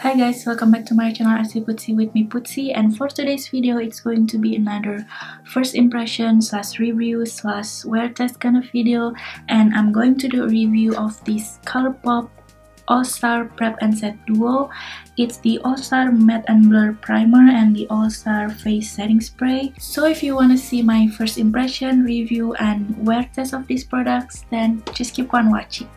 Hi guys, welcome back to my channel ArtsyPutsy with me Putsy, and for today's video it's going to be another first impression slash review slash wear test kind of video, and I'm going to do a review of this Colourpop All-Star Prep and Set Duo. It's the All-Star Matte and Blur Primer and the All-Star Face Setting Spray. So if you want to see my first impression, review and wear test of these products, then just keep on watching.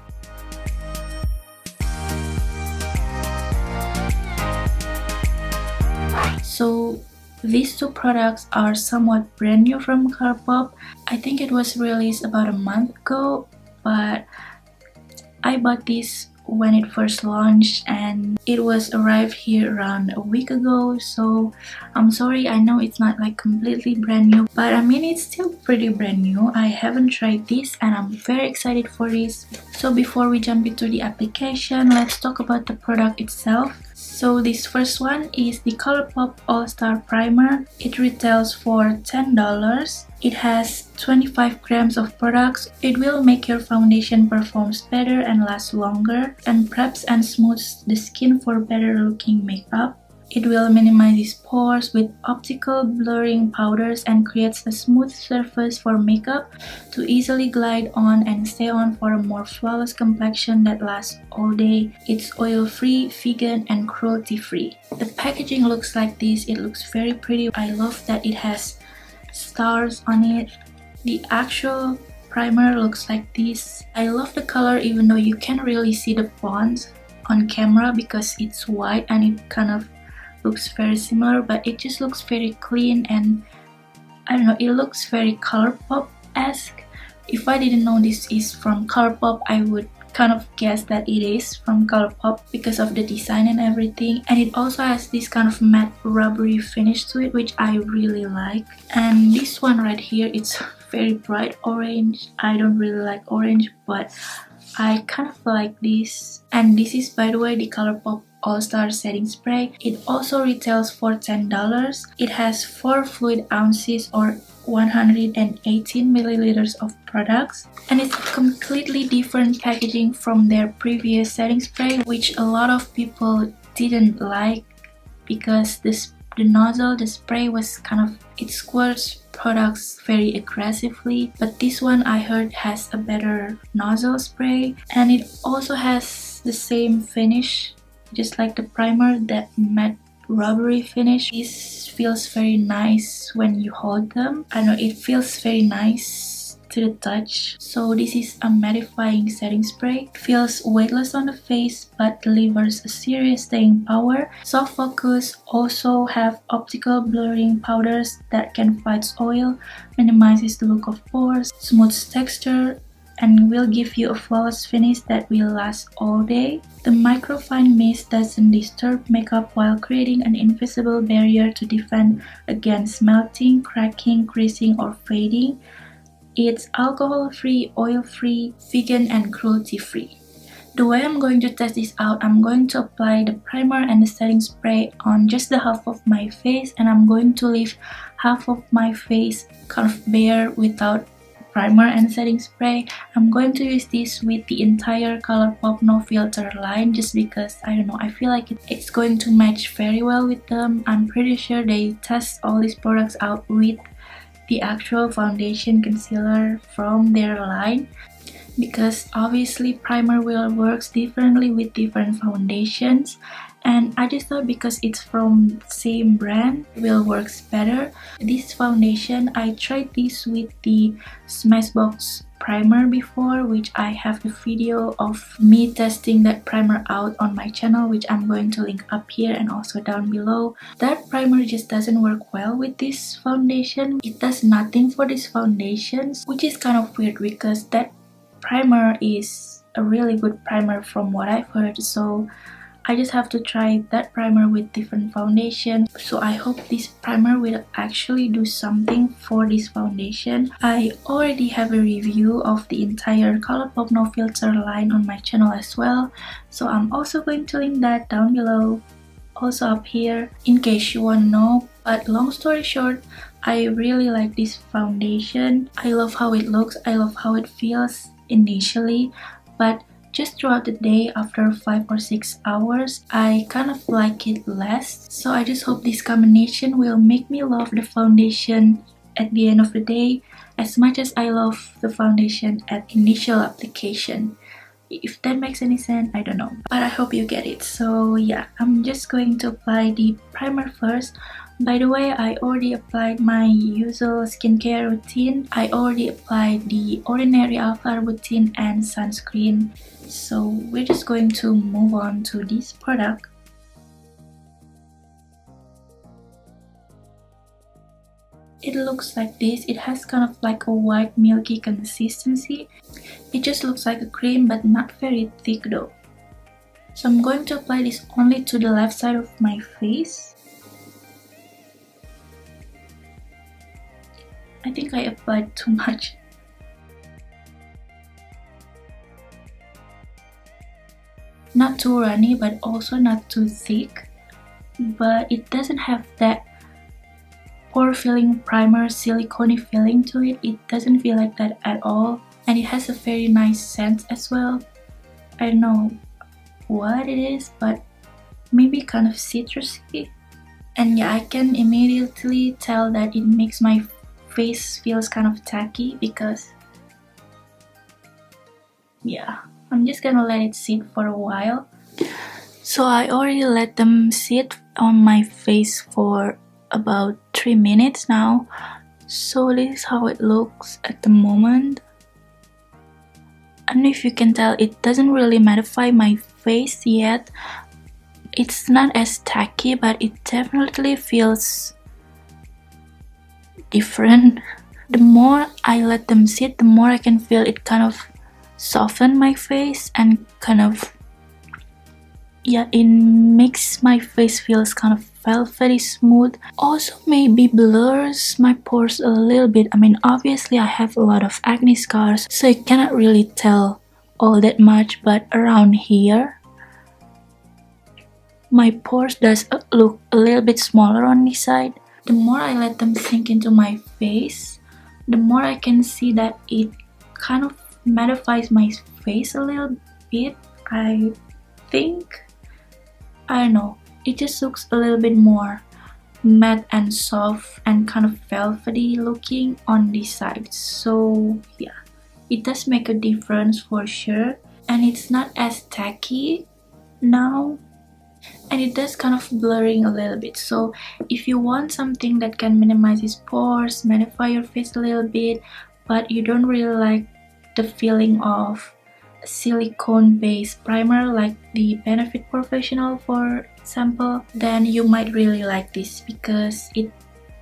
So these two products are somewhat brand new from Colourpop. I think it was released about a month ago, but I bought this when it first launched and it was arrived here around a week ago. So I'm sorry, I know it's not like completely brand new, but I mean it's still pretty brand new. I haven't tried this and I'm very excited for this. So before we jump into the application, let's talk about the product itself. So this first one is the Colourpop All-Star Primer. It retails for $10. It has 25 grams of products. It will make your foundation performs better and last longer, and preps and smooths the skin for better looking makeup. It will minimize pores with optical blurring powders and creates a smooth surface for makeup to easily glide on and stay on for a more flawless complexion that lasts all day. It's oil-free, vegan, and cruelty-free. The packaging looks like this. It looks very pretty. I love that it has stars on it. The actual primer looks like this. I love the color even though you can't really see the fonts on camera because it's white and it kind of looks very similar, but it just looks very clean and I don't know, it looks very Colourpop-esque. If I didn't know this is from Colourpop, I would kind of guess that it is from Colourpop because of the design and everything. And it also has this kind of matte rubbery finish to it, which I really like. And this one right here, it's very bright orange. I don't really like orange, but I kind of like this. And this is, by the way, the Colourpop All-Star Setting Spray. It also retails for $10. It has 4 fluid ounces or 118 milliliters of products, and it's completely different packaging from their previous setting spray, which a lot of people didn't like because the nozzle, the spray was kind of, it squirts products very aggressively, but this one I heard has a better nozzle spray, and it also has the same finish just like the primer, that matte rubbery finish. This feels very nice when you hold them. I know it feels very nice to the touch. So this is a mattifying setting spray. It feels weightless on the face but delivers a serious staying power. Soft focus, also have optical blurring powders that can fight oil, minimizes the look of pores, smooths texture, and will give you a flawless finish that will last all day. The microfine mist doesn't disturb makeup while creating an invisible barrier to defend against melting, cracking, creasing, or fading. It's alcohol-free, oil-free, vegan, and cruelty-free. The way I'm going to test this out, I'm going to apply the primer and the setting spray on just the half of my face, and I'm going to leave half of my face kind of bare without primer and setting spray. I'm going to use this with the entire Colourpop No Filter line just because, I don't know, I feel like it's going to match very well with them. I'm pretty sure they test all these products out with the actual foundation concealer from their line, because obviously primer will works differently with different foundations, and I just thought because it's from same brand it will works better. This foundation, I tried this with the Smashbox primer before, which I have the video of me testing that primer out on my channel, which I'm going to link up here and also down below. That primer just doesn't work well with this foundation. It does nothing for these foundations, which is kind of weird because that primer is a really good primer from what I've heard. So I just have to try that primer with different foundations. So I hope this primer will actually do something for this foundation. I already have a review of the entire Colourpop No Filter line on my channel as well. So I'm also going to link that down below, also up here, in case you want to know. But long story short, I really like this foundation. I love how it looks. I love how it feels initially. But just throughout the day after 5 or 6 hours, I kind of like it less. So I just hope this combination will make me love the foundation at the end of the day as much as I love the foundation at initial application. If that makes any sense, I don't know, but I hope you get it. So yeah, I'm just going to apply the primer first. By the way, I already applied my usual skincare routine. I already applied the Ordinary Alpha routine and sunscreen. So we're just going to move on to this product. It looks like this. It has kind of like a white milky consistency. It just looks like a cream but not very thick though. So I'm going to apply this only to the left side of my face. I think I applied too much. Not too runny but also not too thick. But it doesn't have that pore filling primer silicone feeling to it. It doesn't feel like that at all. And it has a very nice scent as well. I don't know what it is, but maybe kind of citrusy. And yeah, I can immediately tell that it makes my face feels kind of tacky because yeah, I'm just gonna let it sit for a while. So I already let them sit on my face for about 3 minutes now. So this is how it looks at the moment. I don't know if you can tell, it doesn't really mattify my face yet. It's not as tacky, but it definitely feels different. The more I let them sit, the more I can feel it kind of soften my face and kind of, yeah, it makes my face feels kind of velvety smooth. Also maybe blurs my pores a little bit. I mean, obviously I have a lot of acne scars, so you cannot really tell all that much, but around here my pores does look a little bit smaller on this side. The more I let them sink into my face, the more I can see that it kind of mattifies my face a little bit. I think, I don't know, it just looks a little bit more matte and soft and kind of velvety looking on this side. So yeah, it does make a difference for sure. And it's not as tacky now. And it does kind of blurring a little bit. So if you want something that can minimize its pores, mattify your face a little bit, but you don't really like the feeling of silicone based primer like the Benefit Professional for example, then you might really like this because it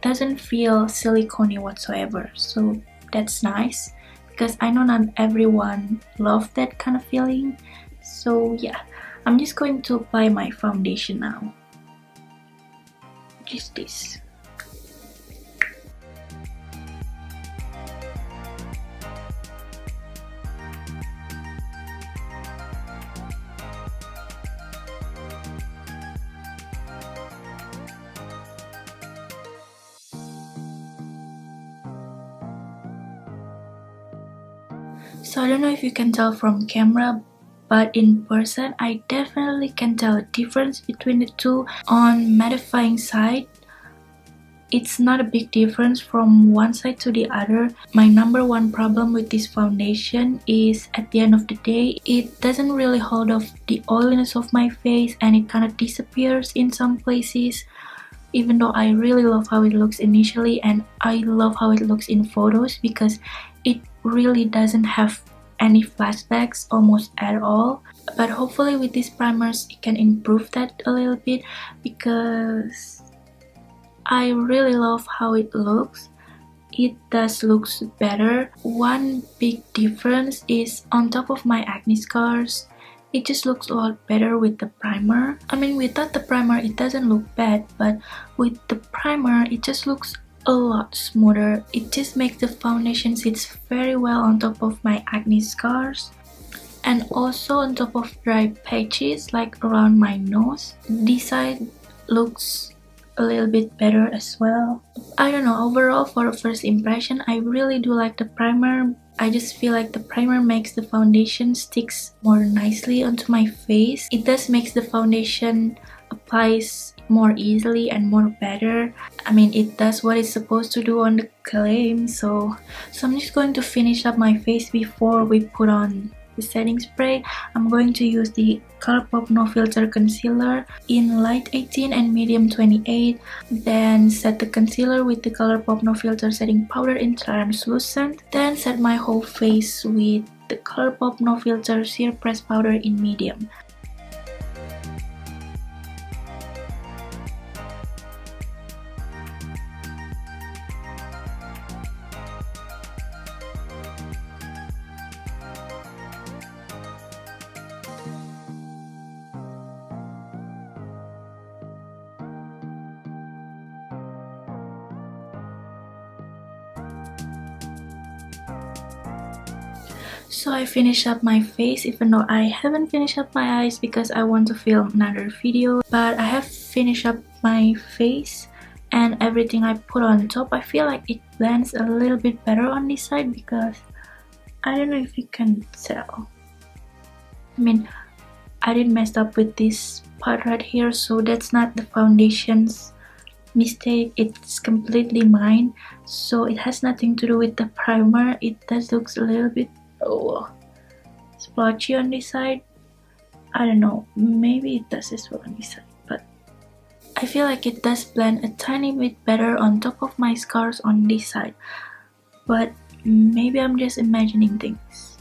doesn't feel silicone whatsoever. So that's nice because I know not everyone loves that kind of feeling. So yeah, I'm just going to apply my foundation now, which is this. So I don't know if you can tell from camera, but in person I definitely can tell a difference between the two. On mattifying side, it's not a big difference from one side to the other. My number one problem with this foundation is at the end of the day, it doesn't really hold off the oiliness of my face and it kind of disappears in some places. Even though I really love how it looks initially and I love how it looks in photos because it really doesn't have any flashbacks almost at all. But hopefully with these primers it can improve that a little bit because I really love how it looks. It does look better. One big difference is on top of my acne scars, it just looks a lot better with the primer. I mean, without the primer it doesn't look bad, but with the primer it just looks a lot smoother. It just makes the foundation sits very well on top of my acne scars and also on top of dry patches like around my nose. This side looks a little bit better as well. I don't know, overall for a first impression, I really do like the primer. I just feel like the primer makes the foundation sticks more nicely onto my face. It does makes the foundation applies more easily and more better. I mean, it does what it's supposed to do on the claim. So I'm just going to finish up my face before we put on the setting spray. I'm going to use the Colourpop No Filter Concealer in light 18 and medium 28. Then set the concealer with the Colourpop No Filter setting powder in translucent. Then set my whole face with the Colourpop No Filter Sheer Press powder in medium. So I finished up my face, even though I haven't finished up my eyes because I want to film another video. But I have finished up my face and everything I put on top. I feel like it blends a little bit better on this side because I don't know if you can tell. I mean, I didn't mess up with this part right here, so that's not the foundation's mistake. It's completely mine. So it has nothing to do with the primer. It does look a little bit splotchy on this side. I don't know, maybe it does as well on this side, but I feel like it does blend a tiny bit better on top of my scars on this side, but maybe I'm just imagining things.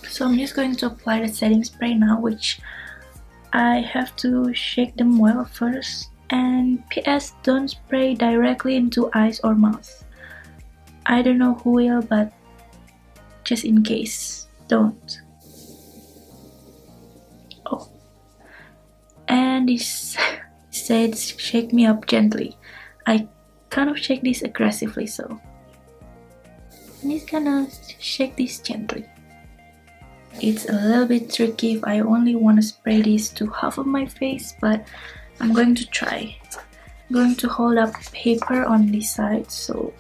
So I'm just going to apply the setting spray now, which I have to shake them well first. And PS, don't spray directly into eyes or mouth. I don't know who will, but just in case, don't. Oh, and this said shake me up gently. I kind of shake this aggressively, so I'm just gonna shake this gently. It's a little bit tricky if I only want to spray this to half of my face, but I'm going to try. I'm going to hold up paper on this side, so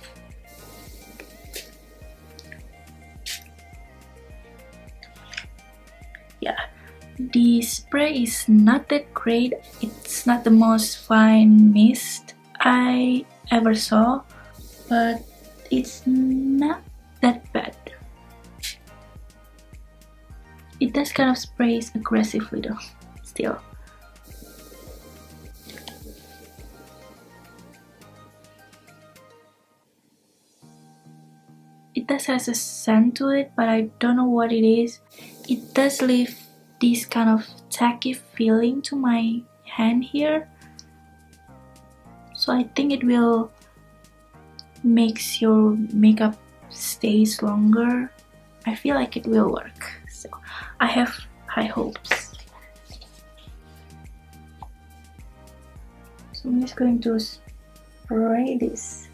yeah, the spray is not that great. It's not the most fine mist I ever saw, but it's not that bad. It does kind of sprays aggressively though, still. It does has a scent to it, but I don't know what it is. It does leave this kind of tacky feeling to my hand here. So I think it will makes your makeup stays longer. I feel like it will work. So I have high hopes. So I'm just going to spray this.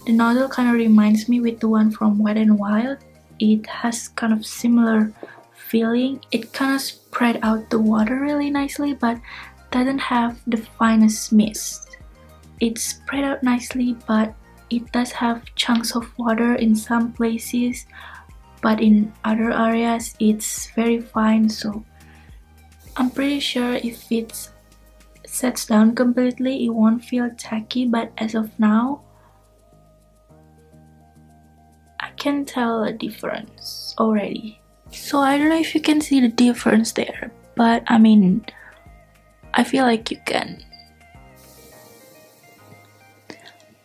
The nozzle kind of reminds me with the one from Wet n Wild. It has kind of similar feeling. It kind of spread out the water really nicely, but doesn't have the finest mist. It's spread out nicely, but it does have chunks of water in some places, but in other areas it's very fine. So I'm pretty sure if it sets down completely it won't feel tacky, but as of now I can tell a difference already. So I don't know if you can see the difference there, but I mean, I feel like you can.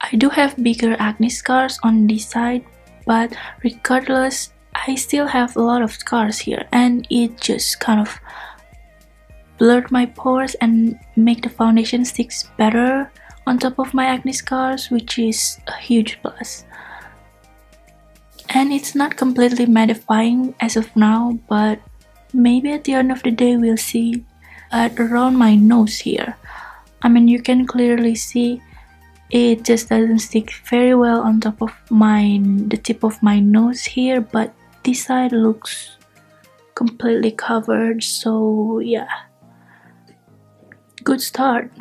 I do have bigger acne scars on this side, but regardless, I still have a lot of scars here, and it just kind of blurred my pores and make the foundation sticks better on top of my acne scars, which is a huge plus. And it's not completely mattifying as of now, but maybe at the end of the day we'll see. but around my nose here. I mean, you can clearly see it just doesn't stick very well on top of the tip of my nose here, but this side looks completely covered, so yeah, good start.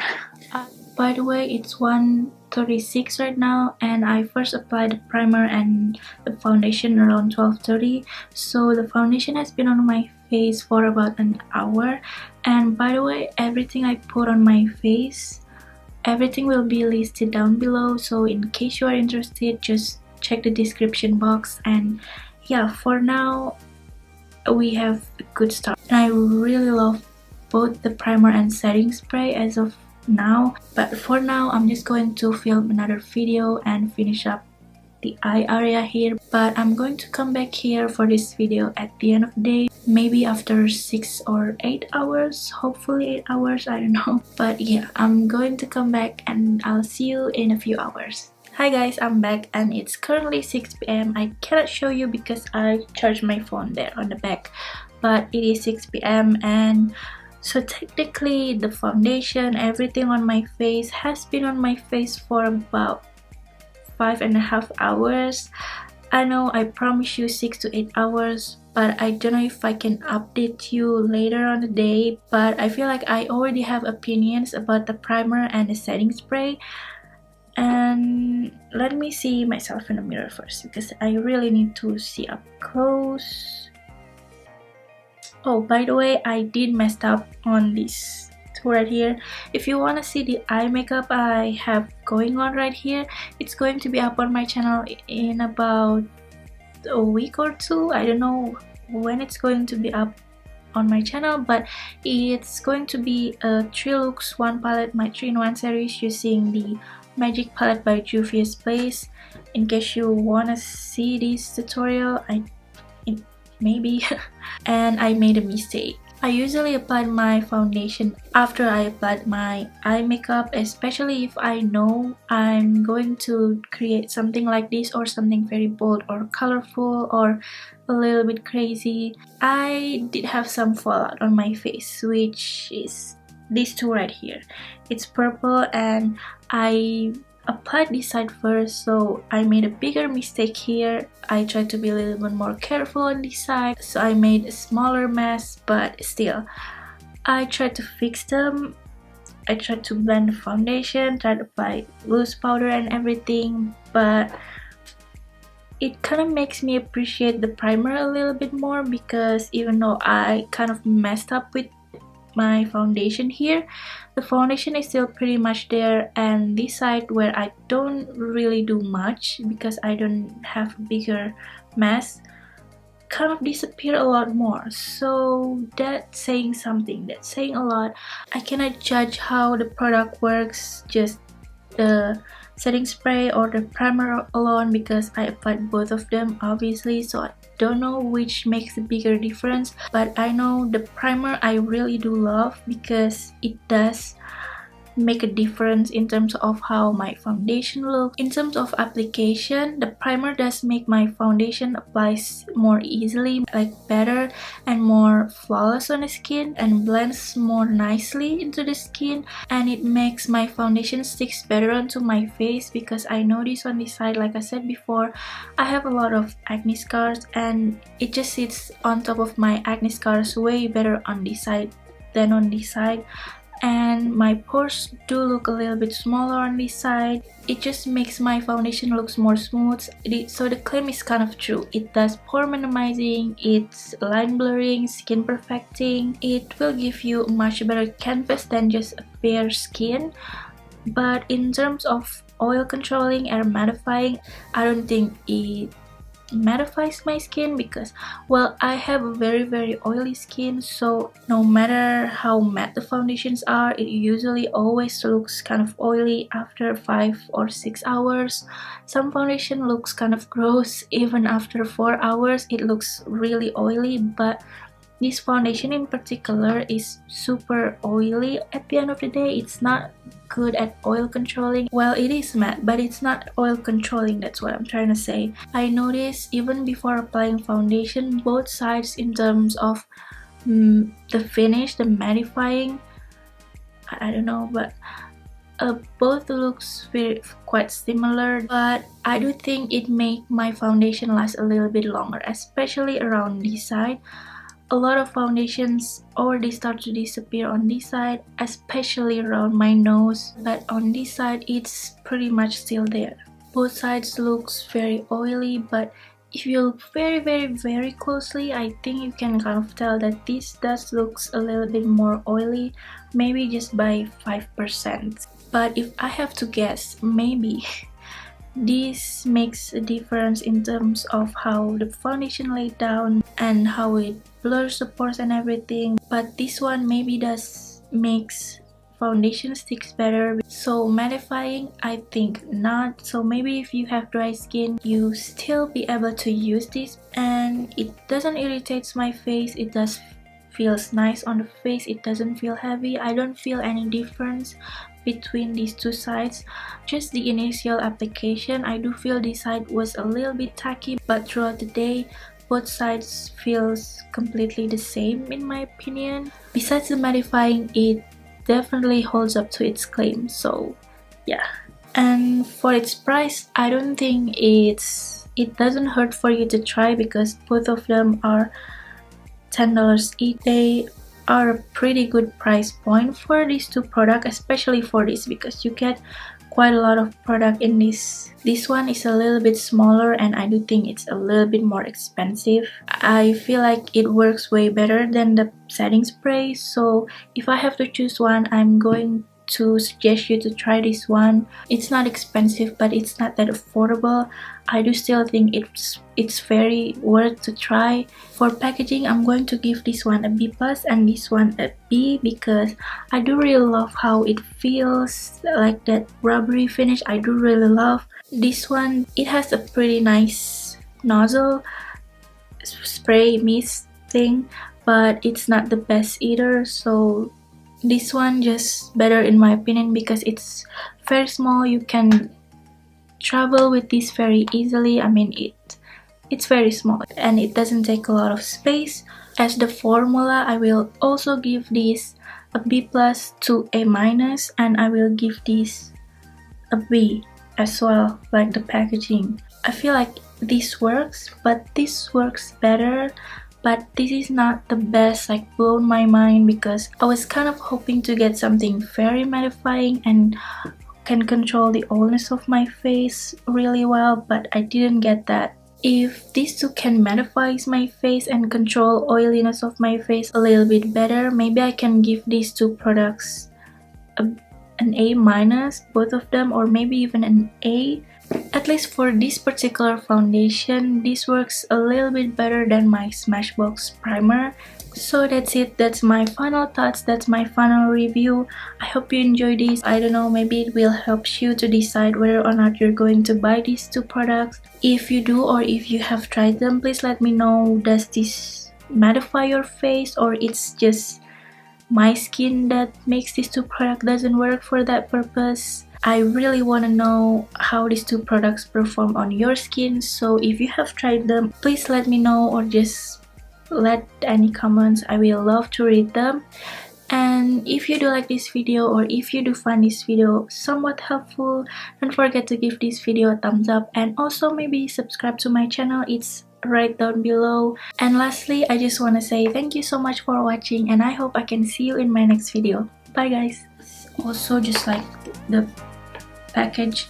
By the way, it's 1:36 right now, and I first applied the primer and the foundation around 12:30. So the foundation has been on my face for about an hour. And by the way, everything I put on my face, everything will be listed down below. So in case you are interested, just check the description box. And yeah, for now, we have a good start. And I really love both the primer and setting spray as of now, but for now I'm just going to film another video and finish up the eye area here. But I'm going to come back here for this video at the end of the day, maybe after 6 or 8 hours, hopefully 8 hours, I don't know. But yeah, I'm going to come back and I'll see you in a few hours. Hi guys, I'm back and it's currently 6 p.m. I cannot show you because I charged my phone there on the back, but it is 6 p.m. and so technically the foundation, everything on my face has been on my face for about 5.5 hours. I know I promised you 6 to 8 hours, but I don't know if I can update you later on the day. But I feel like I already have opinions about the primer and the setting spray. And let me see myself in the mirror first because I really need to see up close. Oh, by the way, I did mess up on this tool right here. If you want to see the eye makeup I have going on right here, it's going to be up on my channel in about a week or two. I don't know when it's going to be up on my channel, but it's going to be a 3 looks 1 palette, my 3-in-1 series using the Magic palette by Juvia's Place. In case you want to see this tutorial, maybe and I made a mistake. I usually apply my foundation after I applied my eye makeup, especially if I know I'm going to create something like this or something very bold or colorful or a little bit crazy. I did have some fallout on my face, which is this two right here. It's purple and I applied this side first, so I made a bigger mistake here. I tried to be a little bit more careful on this side, so I made a smaller mess, but still I tried to fix them. I tried to blend the foundation, tried to apply loose powder and everything, but it kind of makes me appreciate the primer a little bit more, because even though I kind of messed up with my foundation here, the foundation is still pretty much there, and this side where I don't really do much because I don't have a bigger mess kind of disappear a lot more. So that's saying something, that's saying a lot. I cannot judge how the product works, just the setting spray or the primer alone, because I applied both of them obviously, so I don't know which makes a bigger difference. But I know the primer I really do love because it does make a difference in terms of how my foundation looks. In terms of application, the primer does make my foundation applies more easily, like better and more flawless on the skin, and blends more nicely into the skin, and it makes my foundation sticks better onto my face, because I notice on this side, like I said before, I have a lot of acne scars and it just sits on top of my acne scars way better on this side than on this side. And my pores do look a little bit smaller on this side. It just makes my foundation looks more smooth. So the claim is kind of true. It does pore minimizing, it's line blurring, skin perfecting. It will give you a much better canvas than just a bare skin. But in terms of oil controlling and mattifying, I don't think it mattifies my skin, because well, I have a very oily skin, so no matter how matte the foundations are, it usually always looks kind of oily after 5 or 6 hours. Some foundation looks kind of gross even after 4 hours, it looks really oily, but this foundation in particular is super oily at the end of the day. It's not good at oil controlling. Well, it is matte, but it's not oil controlling, that's what I'm trying to say. I noticed even before applying foundation, both sides in terms of the finish, the mattifying, I don't know, but both looks quite similar, but I do think it make my foundation last a little bit longer, especially around this side. A lot of foundations already start to disappear on this side, especially around my nose, but on this side it's pretty much still there. Both sides looks very oily, but if you look very closely, I think you can kind of tell that this does looks a little bit more oily, maybe just by 5%. But if I have to guess, maybe this makes a difference in terms of how the foundation laid down and how it blurs the pores and everything. But this one maybe does makes foundation sticks better. So mattifying, I think not. So maybe if you have dry skin, you still be able to use this, and it doesn't irritate my face. It does feels nice on the face. It doesn't feel heavy. I don't feel any difference between these two sides. Just the initial application, I do feel this side was a little bit tacky, but throughout the day both sides feels completely the same in my opinion. Besides the mattifying, it definitely holds up to its claim, so yeah. And for its price, I don't think it doesn't hurt for you to try, because both of them are $10 each. They are a pretty good price point for these two products, especially for this, because you get quite a lot of product in this. This one is a little bit smaller, and I do think it's a little bit more expensive. I feel like it works way better than the setting spray, so if I have to choose one, I'm going to suggest you to try this one. It's not expensive, but it's not that affordable. I do still think it's very worth to try. For packaging, I'm going to give this one a B+ and this one a B, because I do really love how it feels, like that rubbery finish. I do really love this one. It has a pretty nice nozzle spray mist thing, but it's not the best either, so this one just better in my opinion, because it's very small. You can travel with this very easily. I mean, it's very small and it doesn't take a lot of space. As the formula, I will also give this a B+ to A-, and I will give this a B as well, like the packaging. I feel like this works, but this works better. But this is not the best, like blown my mind, because I was kind of hoping to get something very mattifying and can control the oiliness of my face really well, but I didn't get that. If these two can mattify my face and control oiliness of my face a little bit better, maybe I can give these two products an A-, both of them, or maybe even an A. At least for this particular foundation, this works a little bit better than my Smashbox primer. So that's it. That's my final thoughts. That's my final review. I hope you enjoyed this. I don't know, maybe it will help you to decide whether or not you're going to buy these two products. If you do, or if you have tried them, please let me know. Does this mattify your face, or it's just my skin that makes these two products doesn't work for that purpose? I really want to know how these two products perform on your skin, so if you have tried them, please let me know, or just let any comments. I will love to read them. And if you do like this video, or if you do find this video somewhat helpful, don't forget to give this video a thumbs up, and also maybe subscribe to my channel. It's right down below. And lastly, I just want to say thank you so much for watching, and I hope I can see you in my next video. Bye guys. Also, just like the package,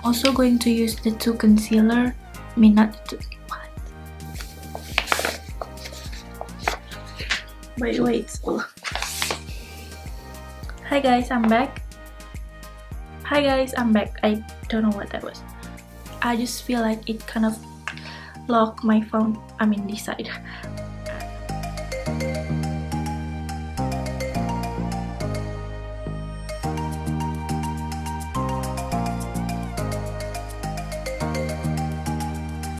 also going to use the two concealer. I mean, not the two. What? Wait. Oh. Hi guys, I'm back. I don't know what that was. I just feel like it kind of locked my phone. I mean, this side.